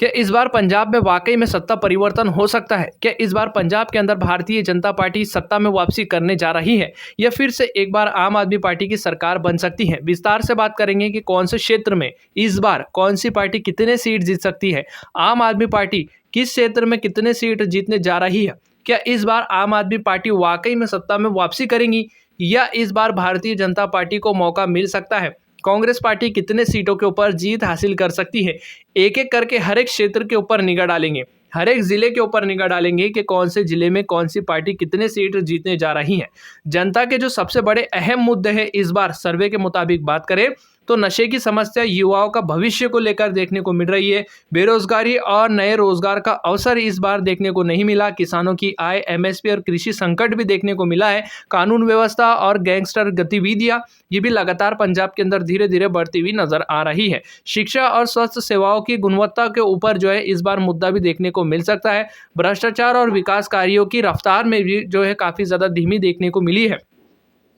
क्या इस बार पंजाब में वाकई में सत्ता परिवर्तन हो सकता है? क्या इस बार पंजाब के अंदर भारतीय जनता पार्टी सत्ता में वापसी करने जा रही है या फिर से एक बार आम आदमी पार्टी की सरकार बन सकती है? विस्तार से बात करेंगे कि कौन से क्षेत्र में इस बार कौन सी पार्टी कितने सीट जीत सकती है। आम आदमी पार्टी किस क्षेत्र में कितने सीट जीतने जा रही है। क्या इस बार आम आदमी पार्टी वाकई में सत्ता में वापसी करेंगी या इस बार भारतीय जनता पार्टी को मौका मिल सकता है। कांग्रेस पार्टी कितने सीटों के ऊपर जीत हासिल कर सकती है। एक एक करके हर एक क्षेत्र के ऊपर निगाह डालेंगे, हर एक जिले के ऊपर निगाह डालेंगे कि कौन से जिले में कौन सी पार्टी कितने सीट जीतने जा रही है। जनता के जो सबसे बड़े अहम मुद्दे हैं इस बार सर्वे के मुताबिक बात करें तो नशे की समस्या, युवाओं का भविष्य को लेकर देखने को मिल रही है। बेरोजगारी और नए रोजगार का अवसर इस बार देखने को नहीं मिला। किसानों की आय, एमएसपी और कृषि संकट भी देखने को मिला है। कानून व्यवस्था और गैंगस्टर गतिविधियां ये भी लगातार पंजाब के अंदर धीरे धीरे बढ़ती हुई नजर आ रही है। शिक्षा और स्वास्थ्य सेवाओं की गुणवत्ता के ऊपर जो है इस बार मुद्दा भी देखने को मिल सकता है। भ्रष्टाचार और विकास कार्यों की रफ्तार में भी जो है काफी ज्यादा धीमी देखने को मिली है।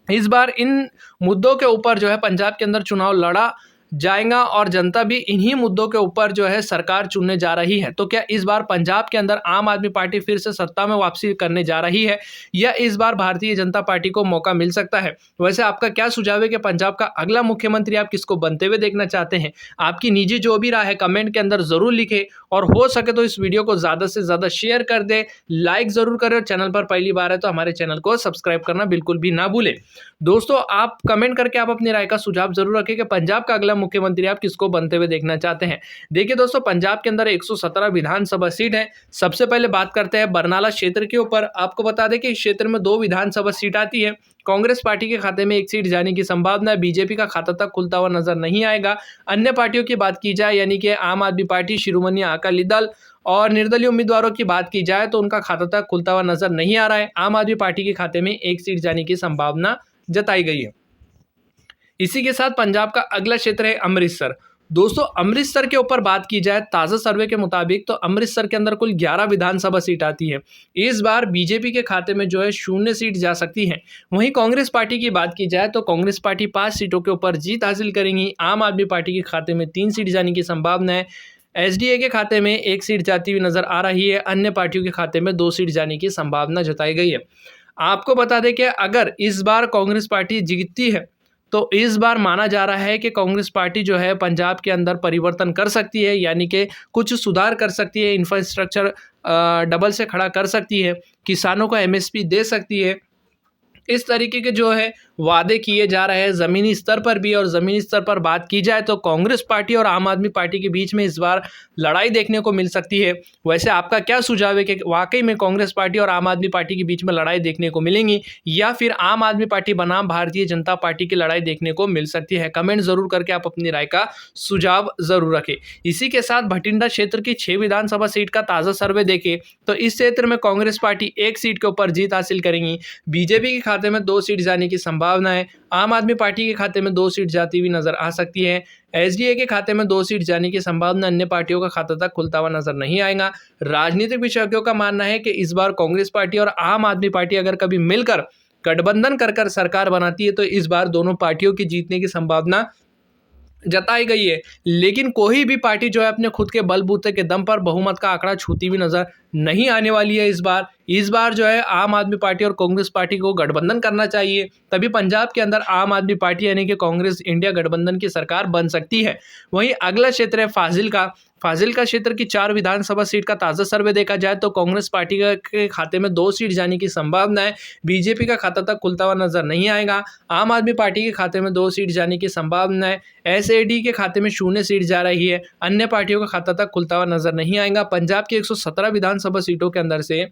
इस बार इन मुद्दों के ऊपर जो है पंजाब के अंदर चुनाव लड़ा जाएगा और जनता भी इन्हीं मुद्दों के ऊपर जो है सरकार चुनने जा रही है। तो क्या इस बार पंजाब के अंदर आम आदमी पार्टी फिर से सत्ता में वापसी करने जा रही है या इस बार भारतीय जनता पार्टी को मौका मिल सकता है? वैसे आपका क्या सुझाव है कि पंजाब का अगला मुख्यमंत्री आप किसको बनते हुए देखना चाहते हैं? आपकी निजी जो भी राय है कमेंट के अंदर जरूर लिखें और हो सके तो इस वीडियो को ज्यादा से ज्यादा शेयर कर दे, लाइक जरूर करें और चैनल पर पहली बार है तो हमारे चैनल को सब्सक्राइब करना बिल्कुल भी ना भूलें। दोस्तों आप कमेंट करके आप अपनी राय का सुझाव जरूर रखें कि पंजाब का अगला मुख्यमंत्री आप किसको बनते हुए देखना चाहते हैं। देखिए दोस्तों, पंजाब के अंदर 117 विधानसभा सीट है। सबसे पहले बात करते हैं बरनाला क्षेत्र के ऊपर। आपको बता दें कि इस क्षेत्र में 2 विधानसभा सीट आती है। कांग्रेस पार्टी के खाते में 1 सीट जाने की संभावना है। बीजेपी का खाता तक खुलता हुआ नजर नहीं आएगा। अन्य पार्टियों की बात की जाए यानी कि आम आदमी पार्टी, शिरोमणि अकाली दल और निर्दलीय उम्मीदवारों की बात की जाए तो उनका खाता तक खुलता हुआ नजर नहीं आ रहा है। आम आदमी पार्टी के खाते में 1 सीट जाने की संभावना जताई गई है। इसी के साथ पंजाब का अगला क्षेत्र है अमृतसर। दोस्तों अमृतसर के ऊपर बात की जाए ताज़ा सर्वे के मुताबिक तो अमृतसर के अंदर कुल 11 विधानसभा सीट आती है। इस बार बीजेपी के खाते में जो है 0 सीट जा सकती है। वहीं कांग्रेस पार्टी की बात की जाए तो कांग्रेस पार्टी 5 सीटों के ऊपर जीत हासिल करेंगी। आम आदमी पार्टी के खाते में 3 सीट जाने की संभावना है। एसडीए के खाते में 1 सीट जाती हुई नजर आ रही है। अन्य पार्टियों के खाते में 2 सीट जाने की संभावना जताई गई है। आपको बता दें कि अगर इस बार कांग्रेस पार्टी जीतती है तो इस बार माना जा रहा है कि कांग्रेस पार्टी जो है पंजाब के अंदर परिवर्तन कर सकती है, यानी कि कुछ सुधार कर सकती है, इंफ्रास्ट्रक्चर डबल से खड़ा कर सकती है, किसानों को एमएसपी दे सकती है। इस तरीके के जो है वादे किए जा रहे हैं ज़मीनी स्तर पर भी। और ज़मीनी स्तर पर बात की जाए तो कांग्रेस पार्टी और आम आदमी पार्टी के बीच में इस बार लड़ाई देखने को मिल सकती है। वैसे आपका क्या सुझाव है कि वाकई में कांग्रेस पार्टी और आम आदमी पार्टी के बीच में लड़ाई देखने को मिलेंगी या फिर आम आदमी पार्टी बनाम भारतीय जनता पार्टी की लड़ाई देखने को मिल सकती है? कमेंट जरूर करके आप अपनी राय का सुझाव जरूर रखें। इसी के साथ भटिंडा क्षेत्र की 6 विधानसभा सीट का ताज़ा सर्वे देखें तो इस क्षेत्र में कांग्रेस पार्टी 1 सीट के ऊपर जीत हासिल करेंगी। बीजेपी के खाते में 2 सीट जाने की संभावना है। आम आदमी पार्टी के खाते में 2 सीट जाती हुई नजर आ सकती है। एसडीए के खाते में 2 सीट जाने की संभावना, अन्य पार्टियों का खाता तक खुलता हुआ नजर नहीं आएगा। राजनीतिक विशेषज्ञों का मानना है कि इस बार कांग्रेस पार्टी और आम आदमी पार्टी अगर कभी मिलकर गठबंधन कर सरकार बनाती है तो इस बार दोनों पार्टियों की जीतने की संभावना जताई गई है। लेकिन कोई भी पार्टी जो है अपने खुद के बलबूते के दम पर बहुमत का आंकड़ा छूती हुई नजर नहीं आने वाली है। इस बार जो है आम आदमी पार्टी और कांग्रेस पार्टी को गठबंधन करना चाहिए, तभी पंजाब के अंदर आम आदमी पार्टी यानी कि कांग्रेस इंडिया गठबंधन की सरकार बन सकती है। वहीं अगला क्षेत्र है फाजिल्का क्षेत्र की 4 विधानसभा सीट का ताज़ा सर्वे देखा जाए तो कांग्रेस पार्टी के खाते में 2 सीट जाने की संभावना है। बीजेपी का खाता तक खुलता हुआ नजर नहीं आएगा। आम आदमी पार्टी के खाते में 2 सीट जाने की संभावना है। एसएडी के खाते में 0 सीट जा रही है। अन्य पार्टियों का खाता तक खुलता हुआ नजर नहीं आएगा। पंजाब की 117 विधानसभा सीटों के अंदर से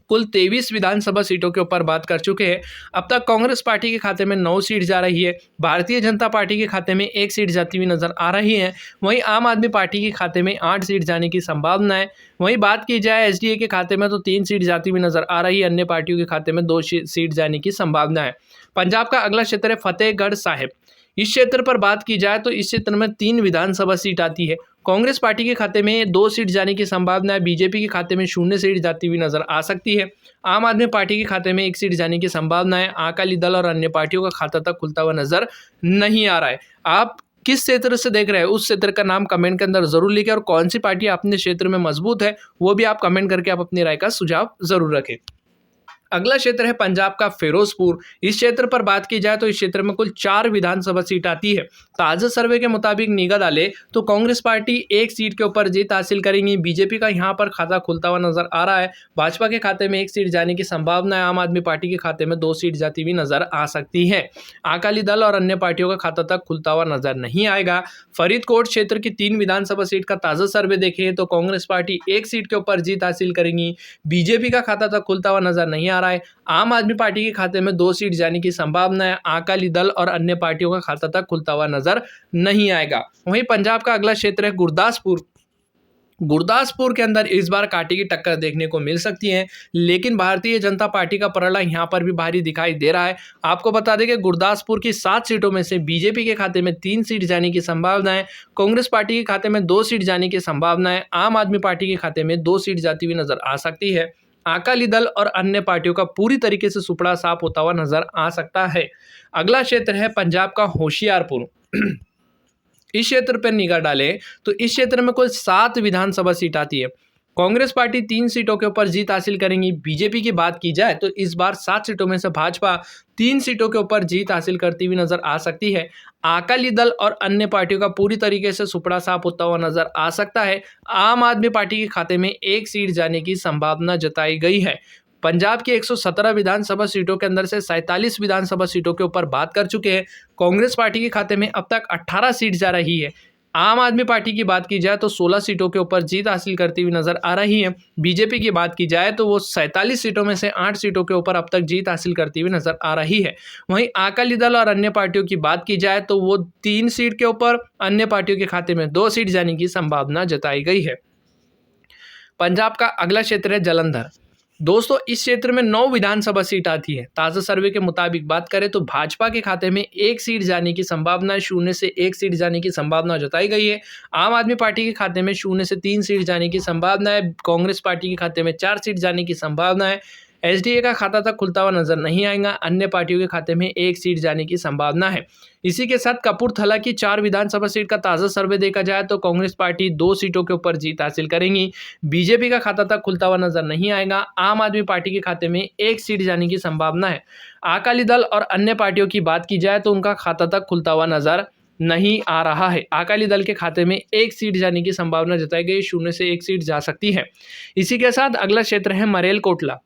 कुल 23 विधानसभा सीटों के ऊपर बात कर चुके हैं। अब तक कांग्रेस पार्टी के खाते में 9 सीट जा रही है। भारतीय जनता पार्टी के खाते में 1 सीट जाती हुई नजर आ रही है। वहीं आम आदमी पार्टी के खाते में 8 सीट जाने की संभावना है। वहीं बात की जाए एसडीए के खाते में तो 3 सीट जाती हुई नजर आ रही है। अन्य पार्टियों के खाते में 2 सीट जाने की संभावना है। पंजाब का अगला क्षेत्र है फतेहगढ़ साहिब। इस क्षेत्र पर बात की जाए तो इस क्षेत्र में 3 विधानसभा सीट आती है। कांग्रेस पार्टी के खाते में 2 सीट जाने की संभावना है। बीजेपी के खाते में 0 सीट जाती हुई नजर आ सकती है। आम आदमी पार्टी के खाते में 1 सीट जाने की संभावना है। अकाली दल और अन्य पार्टियों का खाता तक खुलता हुआ नजर नहीं आ रहा है। आप किस क्षेत्र से देख रहे हैं उस क्षेत्र का नाम कमेंट के अंदर जरूर लिखें और कौन सी पार्टी अपने क्षेत्र में मजबूत है वो भी आप कमेंट करके आप अपनी राय का सुझाव जरूर रखें। अगला क्षेत्र है पंजाब का फिरोजपुर। इस क्षेत्र पर बात की जाए तो इस क्षेत्र में कुल 4 विधानसभा सीट आती है। ताजा सर्वे के मुताबिक निगाह डाले तो कांग्रेस पार्टी एक सीट के ऊपर जीत हासिल करेंगी। बीजेपी का यहां पर खाता खुलता हुआ नजर आ रहा है। भाजपा के खाते में 1 सीट जाने की संभावना है। आम आदमी पार्टी के खाते में 2 सीट जाती हुई नजर आ सकती है। अकाली दल और अन्य पार्टियों का खाता तक खुलता हुआ नजर नहीं आएगा। फरीदकोट क्षेत्र की 3 विधानसभा सीट का ताजा सर्वे देखें तो कांग्रेस पार्टी 1 सीट के ऊपर जीत हासिल करेंगी। बीजेपी का खाता तक खुलता हुआ नजर नहीं आ रहा है। आम आदमी पार्टी के खाते में 2 सीट जाने की संभावना है। अकाली दल और अन्य पार्टियों का खाता तक खुलता हुआ नजर नहीं आएगा। वहीं पंजाब का अगला क्षेत्र है गुरदासपुर। गुरदासपुर के अंदर इस बार कांटे की टक्कर देखने को मिल सकती है, लेकिन भारतीय जनता पार्टी का पलड़ा यहां पर भी भारी दिखाई दे रहा है। आपको बता दें कि गुरदासपुर की 7 सीटों में से बीजेपी के खाते में 3 सीट जाने की संभावना है। कांग्रेस पार्टी के खाते में 2 सीट जाने की संभावना है। आम आदमी पार्टी के खाते में 2 सीट जाती हुई नजर आ सकती है। अकाली दल और अन्य पार्टियों का पूरी तरीके से सुपड़ा साफ होता हुआ नजर आ सकता है। अगला क्षेत्र है पंजाब का होशियारपुर। इस क्षेत्र पर निगाह डालें तो इस क्षेत्र में कुल 7 विधानसभा सीट आती है। कांग्रेस पार्टी 3 सीटों के ऊपर जीत हासिल करेंगी। बीजेपी की बात की जाए तो इस बार 7 सीटों में से भाजपा 3 सीटों के ऊपर जीत हासिल करती हुई नजर आ सकती है। अकाली दल और अन्य पार्टियों का पूरी तरीके से सुपड़ा साफ होता हुआ नजर आ सकता है। आम आदमी पार्टी के खाते में 1 सीट जाने की संभावना जताई गई है। पंजाब की 117 विधानसभा सीटों के अंदर से 47 विधानसभा सीटों के ऊपर बात कर चुके हैं। कांग्रेस पार्टी के खाते में अब तक 18 सीट जा रही है। आम आदमी पार्टी की बात की जाए तो 16 सीटों के ऊपर जीत हासिल करती हुई नजर आ रही है। बीजेपी की बात की जाए तो वो 47 सीटों में से 8 सीटों के ऊपर अब तक जीत हासिल करती हुई नजर आ रही है। वहीं अकाली दल और अन्य पार्टियों की बात की जाए तो वो 3 सीट के ऊपर, अन्य पार्टियों के खाते में 2 सीट जाने की संभावना जताई गई है। पंजाब का अगला क्षेत्र है जालंधर। दोस्तों, इस क्षेत्र में 9 विधानसभा सीट आती है। ताजा सर्वे के मुताबिक बात करें तो भाजपा के खाते में 1 सीट जाने की संभावना है। 0 से 1 सीट जाने की संभावना जताई गई है। आम आदमी पार्टी के खाते में 0 से 3 सीट जाने की संभावना है। कांग्रेस पार्टी के खाते में 4 सीट जाने की संभावना है। एसडीए का खाता तक खुलता हुआ नजर नहीं आएगा। अन्य पार्टियों के खाते में 1 सीट जाने की संभावना है। इसी के साथ कपूरथला की 4 विधानसभा सीट का ताजा सर्वे देखा जाए तो कांग्रेस पार्टी 2 सीटों के ऊपर जीत हासिल करेंगी। बीजेपी का खाता तक खुलता हुआ नजर नहीं आएगा। आम आदमी पार्टी के खाते में 1 सीट जाने की संभावना है। अकाली दल और अन्य पार्टियों की बात की जाए तो उनका खाता तक खुलता हुआ नजर नहीं आ रहा है। अकाली दल के खाते में 1 सीट जाने की संभावना जताई गई। 0 से 1 सीट जा सकती है। इसी के साथ अगला क्षेत्र है मरेलकोटला।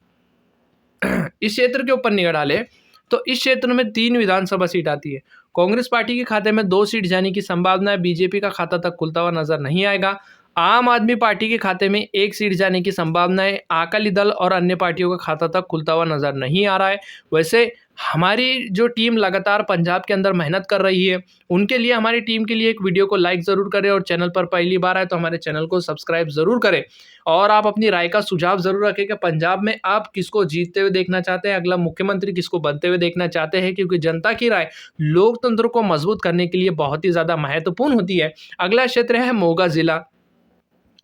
इस क्षेत्र के ऊपर निगाह डालें तो इस क्षेत्र में 3 विधानसभा सीट आती है। कांग्रेस पार्टी के खाते में 2 सीट जाने की संभावना है। बीजेपी का खाता तक खुलता हुआ नजर नहीं आएगा। आम आदमी पार्टी के खाते में 1 सीट जाने की संभावना है। अकाली दल और अन्य पार्टियों का खाता तक खुलता हुआ नजर नहीं आ रहा है। वैसे हमारी जो टीम लगातार पंजाब के अंदर मेहनत कर रही है, उनके लिए, हमारी टीम के लिए एक वीडियो को लाइक ज़रूर करें और चैनल पर पहली बार आए तो हमारे चैनल को सब्सक्राइब ज़रूर करें। और आप अपनी राय का सुझाव ज़रूर रखें कि पंजाब में आप किसको जीतते हुए देखना चाहते हैं, अगला मुख्यमंत्री किसको बनते हुए देखना चाहते हैं, क्योंकि जनता की राय लोकतंत्र को मजबूत करने के लिए बहुत ही ज़्यादा महत्वपूर्ण होती है। अगला क्षेत्र है मोगा जिला।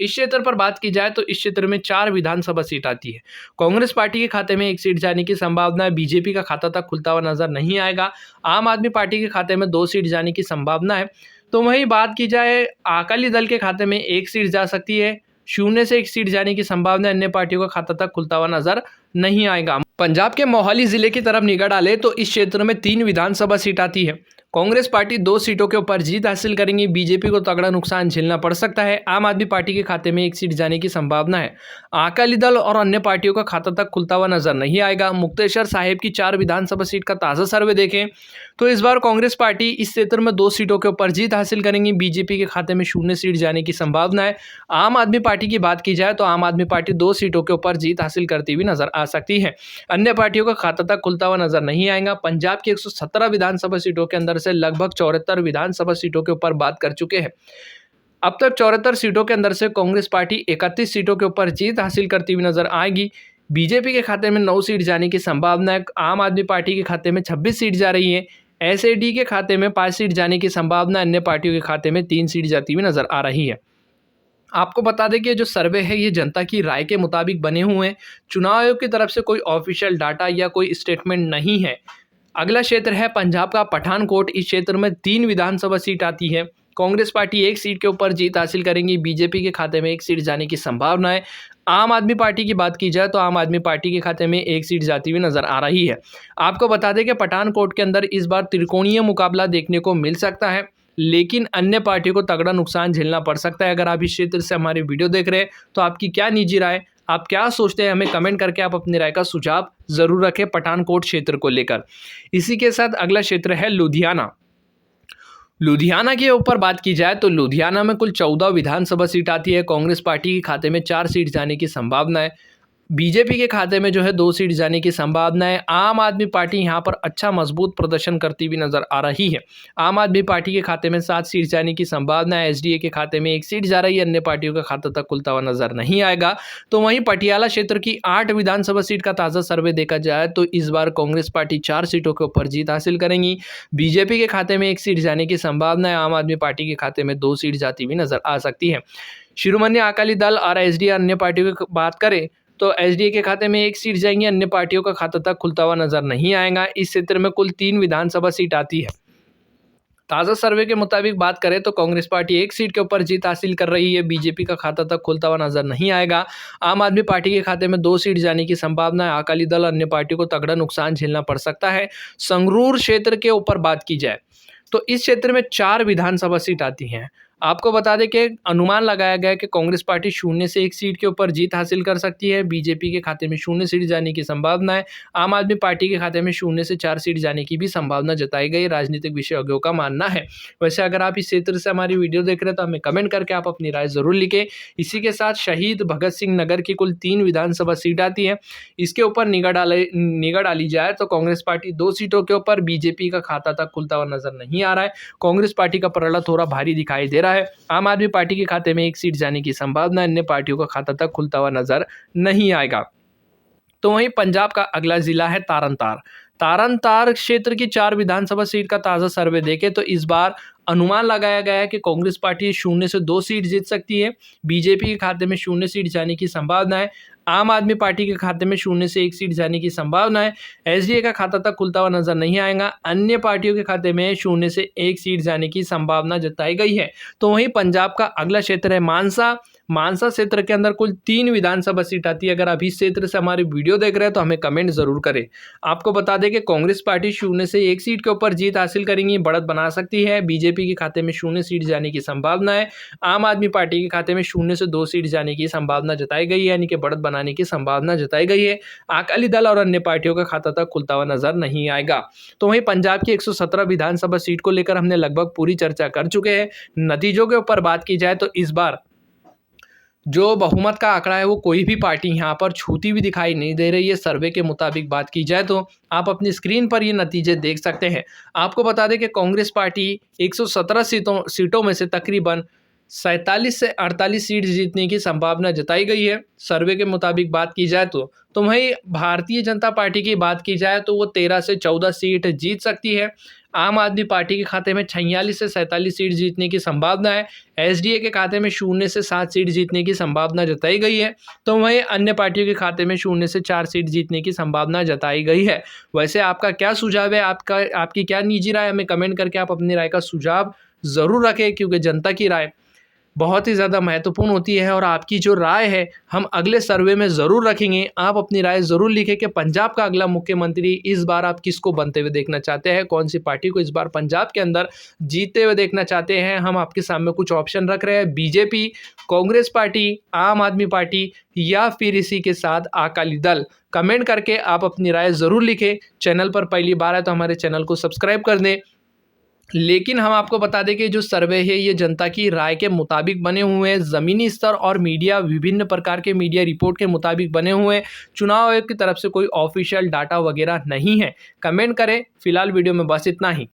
इस क्षेत्र पर बात की जाए तो इस क्षेत्र में 4 विधानसभा सीट आती है। कांग्रेस पार्टी के खाते में 1 सीट जाने की संभावना है। बीजेपी का खाता तक खुलता हुआ नजर नहीं आएगा। आम आदमी पार्टी के खाते में 2 सीट जाने की संभावना है। तो वहीं बात की जाए अकाली दल के खाते में 1 सीट जा सकती है। 0 से 1 सीट जाने की संभावना है। अन्य पार्टियों का खाता तक खुलता हुआ नजर नहीं आएगा। पंजाब के मोहाली जिले की तरफ निगाह डालें तो इस क्षेत्र में 3 विधानसभा सीट आती है। कांग्रेस पार्टी 2 सीटों के ऊपर जीत हासिल करेंगी। बीजेपी को तगड़ा नुकसान झेलना पड़ सकता है। आम आदमी पार्टी के खाते में 1 सीट जाने की संभावना है। अकाली दल और अन्य पार्टियों का खाता तक खुलता हुआ नजर नहीं आएगा। मुक्तेश्वर साहिब की 4 विधानसभा सीट का ताज़ा सर्वे देखें तो इस बार कांग्रेस पार्टी इस क्षेत्र में 2 सीटों के ऊपर जीत हासिल करेंगी। बीजेपी के खाते में 0 सीट जाने की संभावना है। आम आदमी पार्टी की बात की जाए तो आम आदमी पार्टी 2 सीटों के ऊपर जीत हासिल करती हुई नजर आ सकती है। अन्य पार्टियों का खाता तक खुलता हुआ नजर नहीं आएगा। पंजाब की 117 विधानसभा सीटों के अंदर से लगभग 74 विधानसभा सीटों के ऊपर बात कर चुके हैं। अब तक 74 सीटों के अंदर से कांग्रेस पार्टी 31 सीटों के ऊपर जीत हासिल करती हुई नजर आएगी। बीजेपी के खाते में 9 सीट जाने की संभावना है। आम आदमी पार्टी के खाते में 26 सीट जा रही है। एसएडी के खाते में 5 सीट जाने की संभावना, अन्य पार्टियों के खाते में 3 सीट जाती हुई नजर आ रही है। आपको बता दें कि जो सर्वे है ये जनता की राय के मुताबिक बने हुए हैं। चुनाव आयोग की तरफ से कोई ऑफिशियल डाटा या कोई स्टेटमेंट नहीं है। अगला क्षेत्र है पंजाब का पठानकोट। इस क्षेत्र में 3 विधानसभा सीट आती है। कांग्रेस पार्टी एक सीट के ऊपर जीत हासिल करेंगी। बीजेपी के खाते में एक सीट जाने की संभावना है। आम आदमी पार्टी की बात की जाए तो आम आदमी पार्टी के खाते में एक सीट जाती हुई नजर आ रही है। आपको बता दें कि पठानकोट के अंदर इस बार त्रिकोणीय मुकाबला देखने को मिल सकता है, लेकिन अन्य पार्टियों को तगड़ा नुकसान झेलना पड़ सकता है। अगर आप इस क्षेत्र से हमारी वीडियो देख रहे हैं तो आपकी क्या निजी राय, आप क्या सोचते हैं, हमें कमेंट करके आप अपनी राय का सुझाव जरूर रखें पठानकोट क्षेत्र को लेकर। इसी के साथ अगला क्षेत्र है लुधियाना। लुधियाना के ऊपर बात की जाए तो लुधियाना में कुल 14 विधानसभा सीट आती है। कांग्रेस पार्टी के खाते में 4 सीट जाने की संभावना है। बीजेपी के खाते में जो है 2 सीट जाने की संभावना है। आम आदमी पार्टी यहाँ पर अच्छा मजबूत प्रदर्शन करती हुई नजर आ रही है। आम आदमी पार्टी के खाते में 7 सीट जाने की संभावना है। एसडीए के खाते में 1 सीट जा रही है। अन्य पार्टियों का खाता तक खुलता हुआ नजर नहीं आएगा। तो वहीं पटियाला क्षेत्र की 8 विधानसभा सीट का ताज़ा सर्वे देखा जाए तो इस बार कांग्रेस पार्टी 4 सीटों के ऊपर जीत हासिल करेंगी। बीजेपी के खाते में 1 सीट जाने की संभावना है। आम आदमी पार्टी के खाते में 2 सीट जाती हुई नजर आ सकती है। शिरोमणि अकाली दल और एसडीए अन्य पार्टियों की बात करें तो एसडीए के खाते में 1 सीट जाएंगी। अन्य पार्टियों का खाता तक खुलता हुआ नजर नहीं आएगा। इस क्षेत्र में कुल 3 विधानसभा सीट आती है। ताज़ा सर्वे के मुताबिक बात करें तो कांग्रेस पार्टी 1 सीट के ऊपर जीत हासिल कर रही है। बीजेपी का खाता तक खुलता हुआ नजर नहीं आएगा। आम आदमी पार्टी के खाते में 2 सीट जाने की संभावना है। अकाली दल अन्य पार्टियों को तगड़ा नुकसान झेलना पड़ सकता है। संगरूर क्षेत्र के ऊपर बात की जाए तो इस क्षेत्र में 4 विधानसभा सीट आती हैं। आपको बता दें कि अनुमान लगाया गया है कि कांग्रेस पार्टी 0 से 1 सीट के ऊपर जीत हासिल कर सकती है। बीजेपी के खाते में 0 सीट जाने की संभावना है। आम आदमी पार्टी के खाते में 0 से 4 सीट जाने की भी संभावना जताई गई, राजनीतिक विशेषज्ञों का मानना है। वैसे अगर आप इस क्षेत्र से हमारी वीडियो देख रहे हैं तो हमें कमेंट करके आप अपनी राय जरूर लिखें। इसी के साथ शहीद भगत सिंह नगर की कुल 3 विधानसभा सीट आती है। इसके ऊपर निगाह डाली जाए तो कांग्रेस पार्टी 2 सीटों के ऊपर, बीजेपी का खाता तक खुलता हुआ नजर नहीं आ रहा है। कांग्रेस पार्टी का पलड़ा थोड़ा भारी दिखाई दे रहा है। आम आदमी पार्टी के खाते में 1 सीट जाने की संभावना, अन्य पार्टियों का खाता तक खुलता हुआ नजर नहीं आएगा। तो वहीं पंजाब का अगला जिला है तारन-तार। तारन-तार क्षेत्र की 4 विधानसभा सीट का ताज़ा सर्वे देखें तो इस बार अनुमान लगाया गया है कि कांग्रेस पार्टी 0 से 2 सीट जीत सकती है। बीजेपी के खाते में 0 सीट जाने की संभावना है। आम आदमी पार्टी के खाते में 0 से 1 सीट जाने की संभावना है। एसडीए का खाता तक खुलता हुआ नजर नहीं आएगा। अन्य पार्टियों के खाते में 0 से 1 सीट जाने की संभावना जताई गई है। तो वहीं पंजाब का अगला क्षेत्र है मानसा। मानसा क्षेत्र के अंदर कुल 3 विधानसभा सीट आती है। अगर आप इस क्षेत्र से हमारी वीडियो देख रहे हैं तो हमें कमेंट जरूर करें। आपको बता दें कि कांग्रेस पार्टी 0 से 1 सीट के ऊपर जीत हासिल करेंगी, बढ़त बना सकती है। बीजेपी के खाते में 0 सीट जाने की संभावना है। आम आदमी पार्टी के खाते में 0 से 2 सीट जाने की संभावना जताई गई है, यानी कि बढ़त बनाने की संभावना जताई गई है। अकाली दल और अन्य पार्टियों का खाता तक खुलता हुआ नजर नहीं आएगा। तो वहीं पंजाब की 117 विधानसभा सीट को लेकर हमने लगभग पूरी चर्चा कर चुके हैं। नतीजों के ऊपर बात की जाए तो इस बार जो बहुमत का आंकड़ा है वो कोई भी पार्टी यहाँ पर छूती हुई दिखाई नहीं दे रही है। सर्वे के मुताबिक बात की जाए तो आप अपनी स्क्रीन पर ये नतीजे देख सकते हैं। आपको बता दें कि कांग्रेस पार्टी 117 सीटों में से तकरीबन 47 से 48 सीट जीतने की संभावना जताई गई है। सर्वे के मुताबिक बात की जाए तो वहीं भारतीय जनता पार्टी की बात की जाए तो वो 13 से 14 सीट जीत सकती है। आम आदमी पार्टी के खाते में 46 से 47 सीट जीतने की संभावना है। एसडीए के खाते में 0 से 7 सीट जीतने की संभावना जताई गई है। तो वहीं अन्य पार्टियों के खाते में 0 से 4 सीट जीतने की संभावना जताई गई है। वैसे आपका क्या सुझाव है, आपकी क्या निजी राय, हमें कमेंट करके आप अपनी राय का सुझाव ज़रूर रखें, क्योंकि जनता की राय बहुत ही ज़्यादा महत्वपूर्ण होती है और आपकी जो राय है हम अगले सर्वे में ज़रूर रखेंगे। आप अपनी राय ज़रूर लिखें कि पंजाब का अगला मुख्यमंत्री इस बार आप किसको बनते हुए देखना चाहते हैं, कौन सी पार्टी को इस बार पंजाब के अंदर जीतते हुए देखना चाहते हैं। हम आपके सामने कुछ ऑप्शन रख रहे हैं, बीजेपी, कांग्रेस पार्टी, आम आदमी पार्टी या फिर इसी के साथ अकाली दल। कमेंट करके आप अपनी राय ज़रूर लिखें। चैनल पर पहली बार है तो हमारे चैनल को सब्सक्राइब कर दें। लेकिन हम आपको बता दें कि जो सर्वे है ये जनता की राय के मुताबिक बने हुए हैं, ज़मीनी स्तर और मीडिया, विभिन्न प्रकार के मीडिया रिपोर्ट के मुताबिक बने हुए हैं। चुनाव आयोग की तरफ से कोई ऑफिशियल डाटा वगैरह नहीं है। कमेंट करें। फिलहाल वीडियो में बस इतना ही।